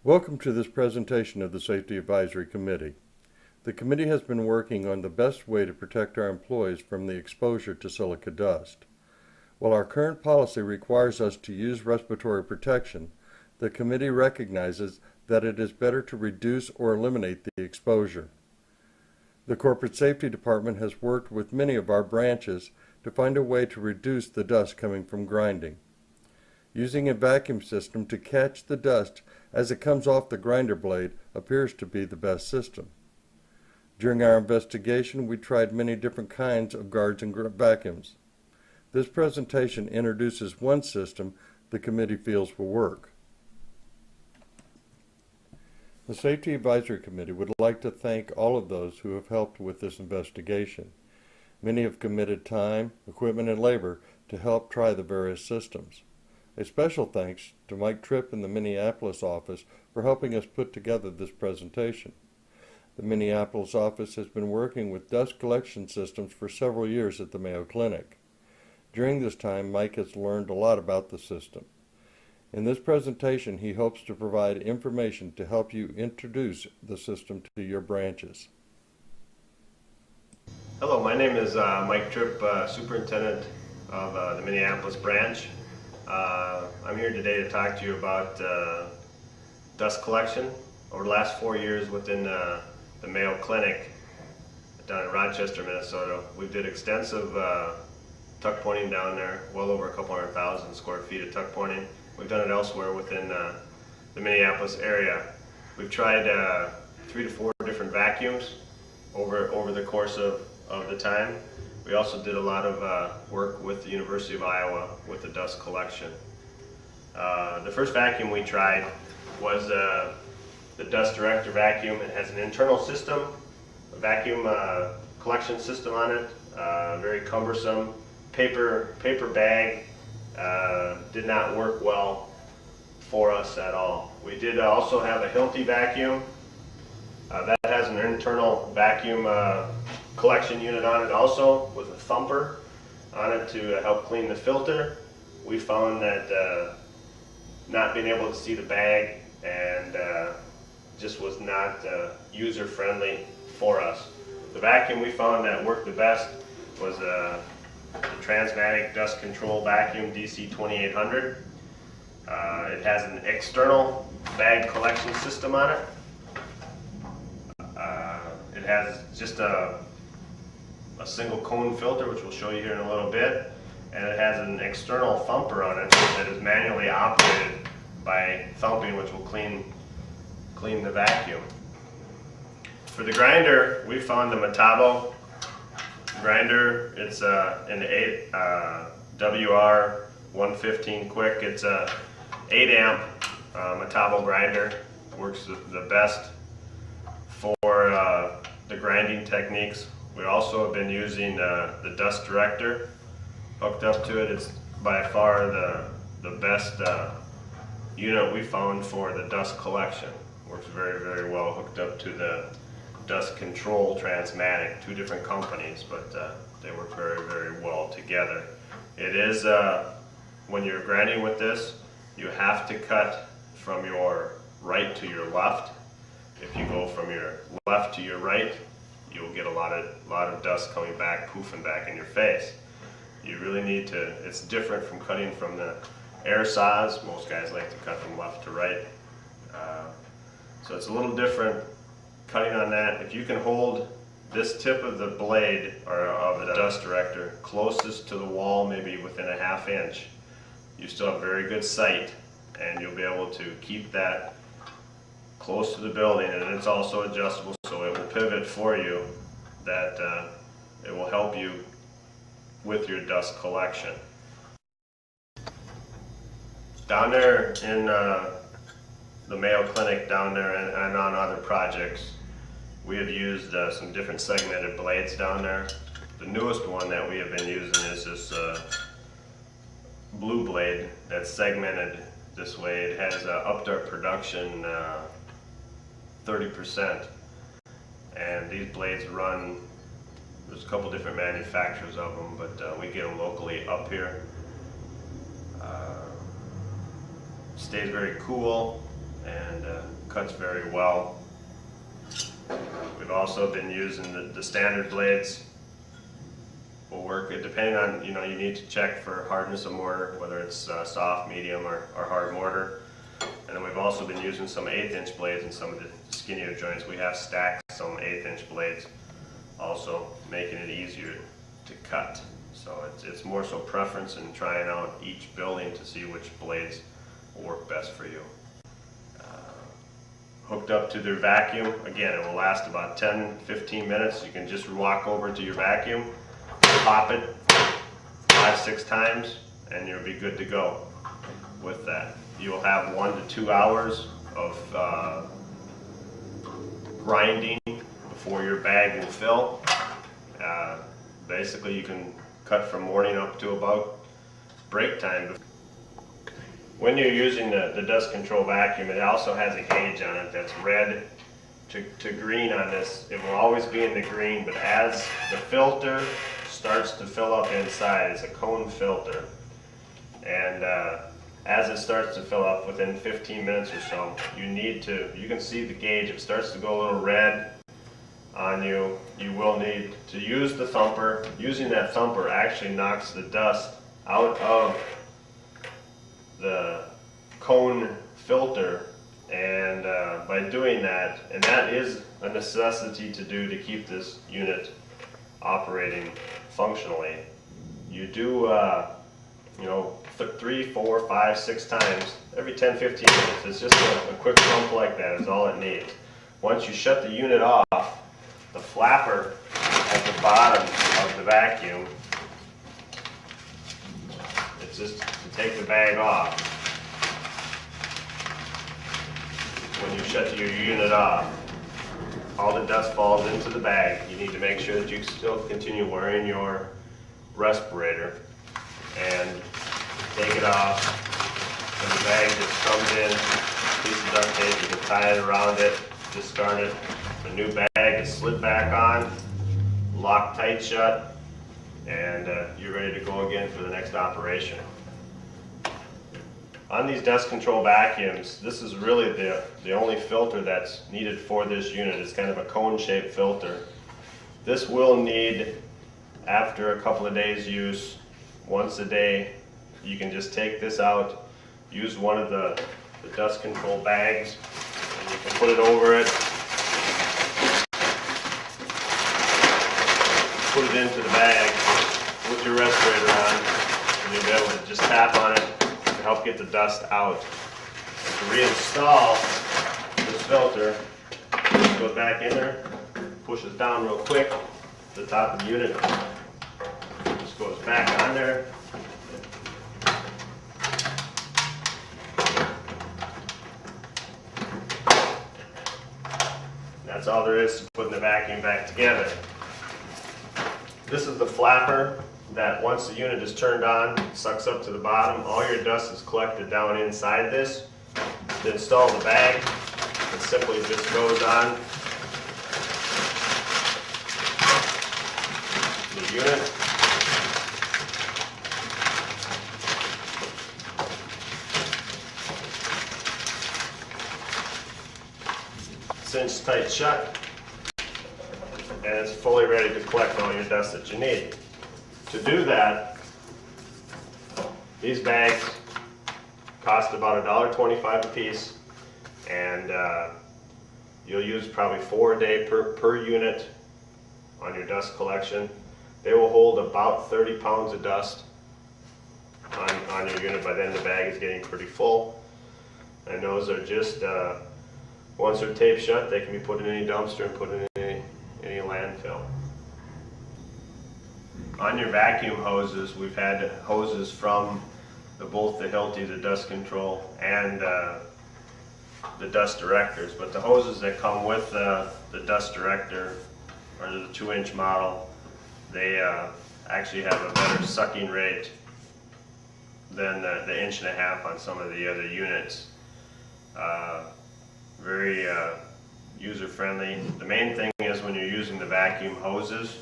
Welcome to this presentation of the Safety Advisory Committee. The committee has been working on the best way to protect our employees from the exposure to silica dust. While our current policy requires us to use respiratory protection, the committee recognizes that it is better to reduce or eliminate the exposure. The Corporate Safety Department has worked with many of our branches to find a way to reduce the dust coming from grinding. Using a vacuum system to catch the dust as it comes off the grinder blade appears to be the best system. During our investigation, we tried many different kinds of guards and vacuums. This presentation introduces one system the committee feels will work. The Safety Advisory Committee would like to thank all of those who have helped with this investigation. Many have committed time, equipment, and labor to help try the various systems. A special thanks to Mike Tripp in the Minneapolis office for helping us put together this presentation. The Minneapolis office has been working with dust collection systems for several years at the Mayo Clinic. During this time, Mike has learned a lot about the system. In this presentation, he hopes to provide information to help you introduce the system to your branches. Hello, my name is Mike Tripp, Superintendent of the Minneapolis branch. I'm here today to talk to you about dust collection. Over the last 4 years within the Mayo Clinic down in Rochester, Minnesota, we did extensive tuck pointing down there, well over a couple 100,000 square feet of tuck pointing. We've done it elsewhere within the Minneapolis area. We've tried 3 to 4 different vacuums over the course of the time. We also did a lot of work with the University of Iowa with the dust collection. The first vacuum we tried was the Dust Director vacuum. It has an internal system, a vacuum collection system on it, very cumbersome. Paper bag did not work well for us at all. We did also have a Hilti vacuum. That has an internal vacuum collection unit on it also with a thumper on it to help clean the filter. We found that not being able to see the bag and just was not user friendly for us. The vacuum we found that worked the best was the Transmatic Dust Control Vacuum DC 2800. It has an external bag collection system on it. It has just a single cone filter, which we'll show you here in a little bit, and it has an external thumper on it that is manually operated by thumping, which will clean the vacuum. For the grinder, we found the Metabo grinder. It's an 8 WR 115 quick. It's a 8 amp Metabo grinder. Works the best for the grinding techniques. We also have been using the Dust Director hooked up to it. It's by far the best unit we found for the dust collection. Works very, very well hooked up to the Dust Control Transmatic, 2 different companies, but they work very, very well together. It is, when you're grinding with this, you have to cut from your right to your left. If you go from your left to your right, you'll get a lot of dust coming back, poofing back in your face. You really need to, it's different from cutting from the air saws. Most guys like to cut from left to right. So it's a little different cutting on that. If you can hold this tip of the blade or of the Dust Director closest to the wall, maybe within a ½ inch, you still have very good sight, and you'll be able to keep that close to the building, and it's also adjustable, so it will pivot for you. That it will help you with your dust collection. Down there in the Mayo Clinic down there and on other projects, we have used some different segmented blades down there. The newest one that we have been using is this blue blade that's segmented this way. It has upped our production 30%, and these blades run, there's a couple different manufacturers of them, but we get them locally up here. Stays very cool, and cuts very well. We've also been using the standard blades. Will work depending on, you need to check for hardness of mortar, whether it's soft, medium, or hard mortar. And then we've also been using some 1/8" blades in some of the skinnier joints. We have stacked some 1/8" blades, also making it easier to cut. So it's more so preference in trying out each building to see which blades will work best for you. Hooked up to their vacuum, again, it will last about 10-15 minutes. You can just walk over to your vacuum, pop it 5-6 times, and you'll be good to go with that. You'll have 1 to 2 hours of grinding before your bag will fill. Basically, you can cut from morning up to about break time. When you're using the dust control vacuum, it also has a gauge on it that's red to green on this. It will always be in the green, but as the filter starts to fill up inside, it's a cone filter, and as it starts to fill up within 15 minutes or so, you can see the gauge. If it starts to go a little red on you, you will need to use the thumper. Using that thumper actually knocks the dust out of the cone filter, and by doing that, and that is a necessity to do to keep this unit operating functionally. You do 3, 4, 5, 6 times every 10-15 minutes. It's just a quick pump like that is all it needs. Once you shut the unit off, the flapper at the bottom of the vacuum, it's just to take the bag off. When you shut your unit off, all the dust falls into the bag. You need to make sure that you still continue wearing your respirator, and take it off. And the bag just comes in, piece of duct tape, you can tie it around it, discard it. The new bag is slid back on, locked tight shut, and you're ready to go again for the next operation. On these dust control vacuums, this is really the only filter that's needed for this unit. It's kind of a cone-shaped filter. This will need, after a couple of days use, once a day, you can just take this out, use one of the dust control bags, and you can put it over it, put it into the bag with your respirator on, and you'll be able to just tap on it to help get the dust out. And to reinstall this filter, just goes back in there, pushes down real quick, the top of the unit just goes back on there. That's all there is to putting the vacuum back together. This is the flapper that once the unit is turned on, sucks up to the bottom. All your dust is collected down inside this. To install the bag, it simply just goes on the unit. Cinched tight shut, and it's fully ready to collect all your dust that you need. To do that, these bags cost about $1.25 a piece, and you'll use probably 4 a day per unit on your dust collection. They will hold about 30 pounds of dust on your unit. By then the bag is getting pretty full, and those are just once they're taped shut, they can be put in any dumpster and put in any landfill. On your vacuum hoses, we've had hoses from both the Hilti, the dust control, and the dust directors. But the hoses that come with the dust director, or the 2-inch model, they actually have a better sucking rate than the 1.5 inch on some of the other units. Very user-friendly. The main thing is when you're using the vacuum hoses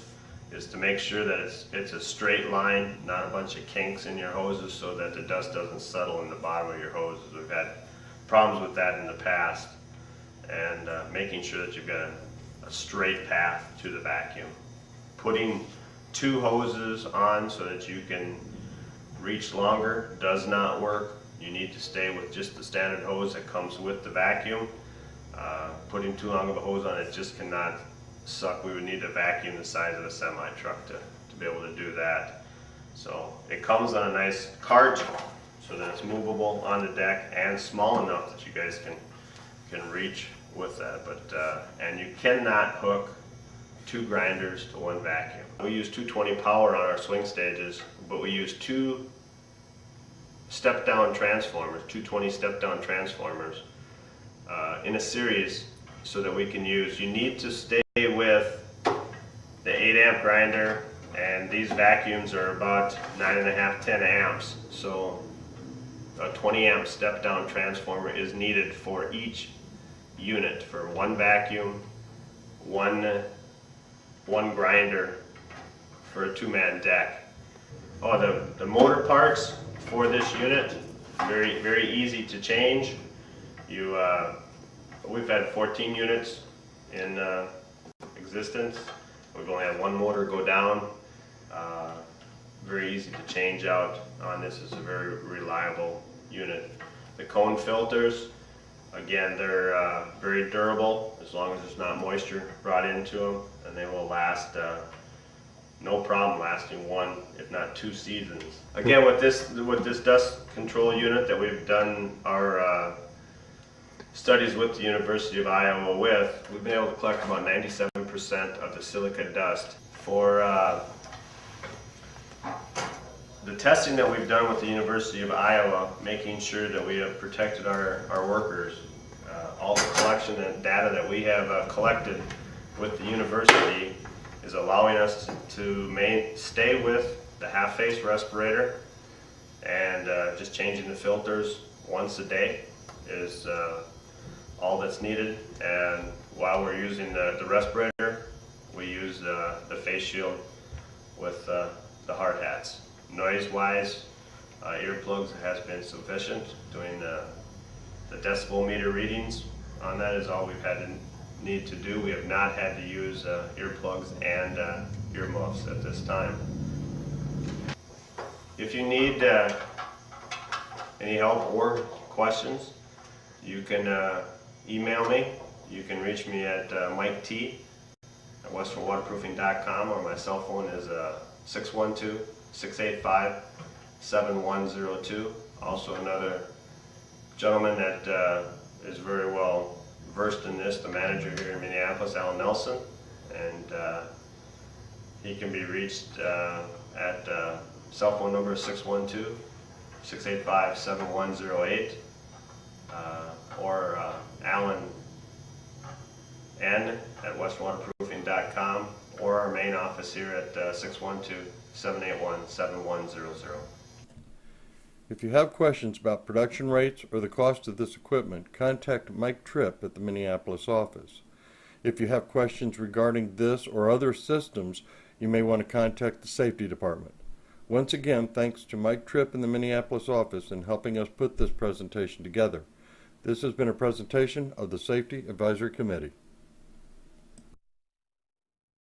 is to make sure that it's a straight line, not a bunch of kinks in your hoses, so that the dust doesn't settle in the bottom of your hoses. We've had problems with that in the past, and making sure that you've got a straight path to the vacuum. Putting two hoses on so that you can reach longer does not work. You need to stay with just the standard hose that comes with the vacuum. Putting too long of a hose on it just cannot suck. We would need a vacuum the size of a semi truck to be able to do that. So it comes on a nice cart so that it's movable on the deck and small enough that you guys can reach with that. But and you cannot hook two grinders to one vacuum. We use 220 power on our swing stages, but we use two step-down transformers, 220 step-down transformers in a series so that we can use. You need to stay with the 8 amp grinder, and these vacuums are about 9.5, 10 amps. So a 20 amp step-down transformer is needed for each unit, for one vacuum, one grinder for a two-man deck. Oh, the motor parts for this unit, very easy to change. We've had 14 units in existence. We've only had one motor go down. Very easy to change out on this. Is a very reliable unit. The cone filters, again, they're very durable as long as there's not moisture brought into them, and they will last no problem lasting one, if not 2 seasons. Again, with this dust control unit that we've done our studies with the University of Iowa with, we've been able to collect about 97% of the silica dust. For the testing that we've done with the University of Iowa, making sure that we have protected our workers, all the collection and data that we have collected with the university is allowing us to stay with the half-face respirator, and just changing the filters once a day is all that's needed. And while we're using the respirator, we use the face shield with the hard hats. Noise-wise, earplugs has been sufficient. Doing the decibel meter readings on that is all we've had to need to do. We have not had to use earplugs and earmuffs at this time. If you need any help or questions, you can email me. You can reach me at Mike T at westernwaterproofing.com, or my cell phone is 612-685-7102. Also another gentleman that is very well versed in this, the manager here in Minneapolis, Alan Nelson, and he can be reached at cell phone number 612-685-7108, or Alan N at westernwaterproofing.com, or our main office here at 612-781-7100. If you have questions about production rates or the cost of this equipment, contact Mike Tripp at the Minneapolis office. If you have questions regarding this or other systems, you may want to contact the safety department. Once again, thanks to Mike Tripp in the Minneapolis office in helping us put this presentation together. This has been a presentation of the Safety Advisory Committee.